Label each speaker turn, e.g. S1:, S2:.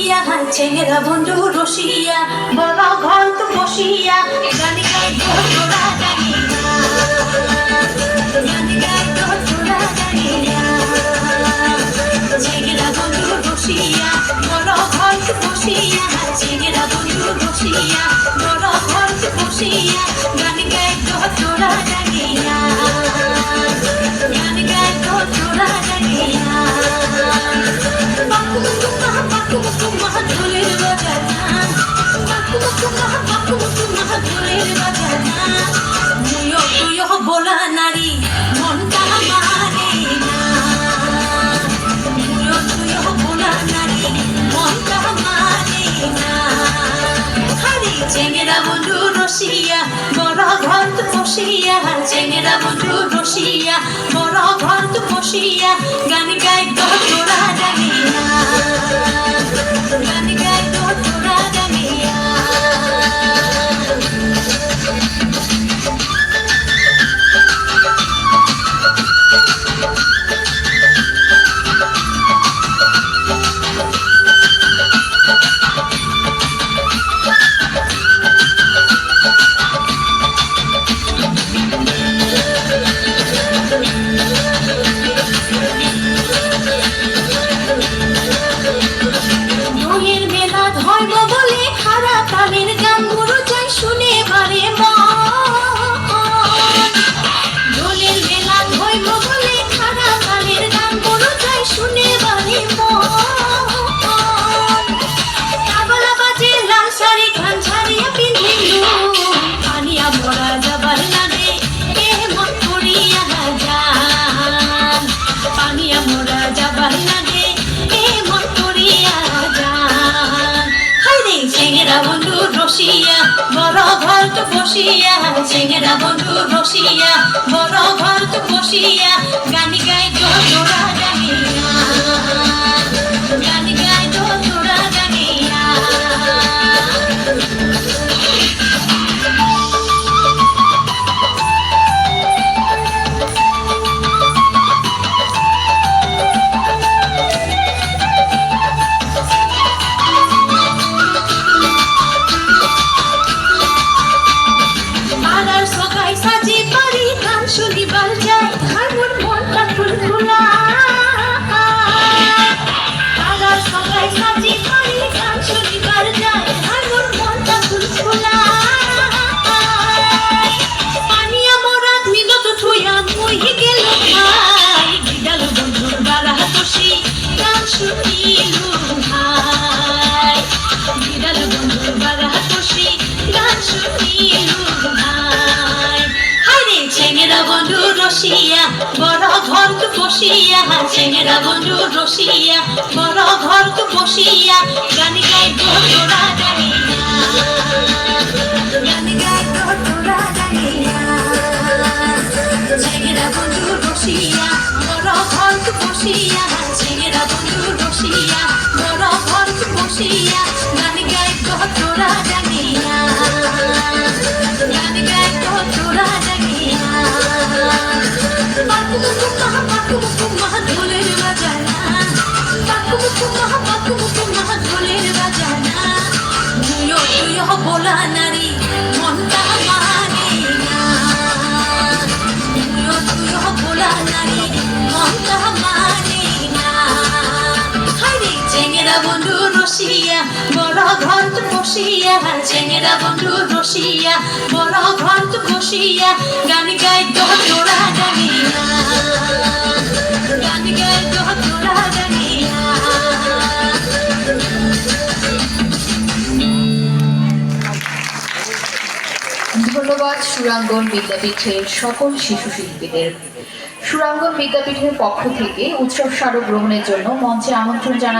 S1: রসিয়া চেঙ্গেরা বন্ধু রসিয়া বড় ঘর তো বসিয়া গানি গাই তোরা জানিয়া গানি গাই তোরা জানিয়া চেঙ্গেরা বন্ধু রসিয়া বড় ঘর তো বসিয়া চেঙ্গেরা বন্ধু রসিয়া বড় ঘর তো বসিয়া গানি গাই তোরা জানিয়া গানি গাই তোরা জানিয়া ঢোলের বাজানা ঢোলের বাজানা মুয়ো তুয়ো বলা নারী মনটা মানে না মুয়ো তুয়ো বলা নারী মনটা মানে না হারি চেঙ্গেরা বন্ধু রসিয়া বড় ঘর তো বসিয়া চেঙ্গেরা বন্ধু রসিয়া বড় ঘর তো বসিয়া গান গাই তোরা জানিয়া গান গাই তোরা জানিয়া বড় ঘর তো বসিয়া চেঙ্গেরা বন্ধু রসিয়া বড় ঘর তো বসিয়া গানি গাই তোরা জানিয়া গানি গাই তোরা জানিয়া রসিয়া বড় ঘর তো বসিয়া চেঙ্গেরা বন্ধু রসিয়া বড় ঘর তো বসিয়া গানি গাই তোরা জানিয়া গানি গাই তোরা জানিয়া চেঙ্গেরা বন্ধু রসিয়া বড় ঘর তো বসিয়া চেঙ্গেরা বন্ধু রসিয়া বড় ঘর তো বসিয়া গানি গাই তোরা জানিয়া গানি গাই তোরা জানিয়া ঢোলের বাজানা ঢোলের বাজানা মুয়ো তুয়ো বলা নারী মনটা মানে না মুয়ো তুয়ো বলা নারী মনটা মানে না হারি চেঙ্গেরা বন্ধু রসিয়া বড় ঘর তো বসিয়া চেঙ্গেরা বন্ধু রসিয়া বড় ঘর তো বসিয়া গান গাই তোরা জানিয়া গান গাই তোরা জানিয়া
S2: ধন্যবাদ সুরাঙ্গন বিদ্যাপীঠের সকল শিশু শিল্পীদের। সুরাঙ্গন বিদ্যাপীঠের পক্ষ থেকে উৎসব স্মারক গ্রহণের জন্য মঞ্চে আমন্ত্রণ জানাচ্ছি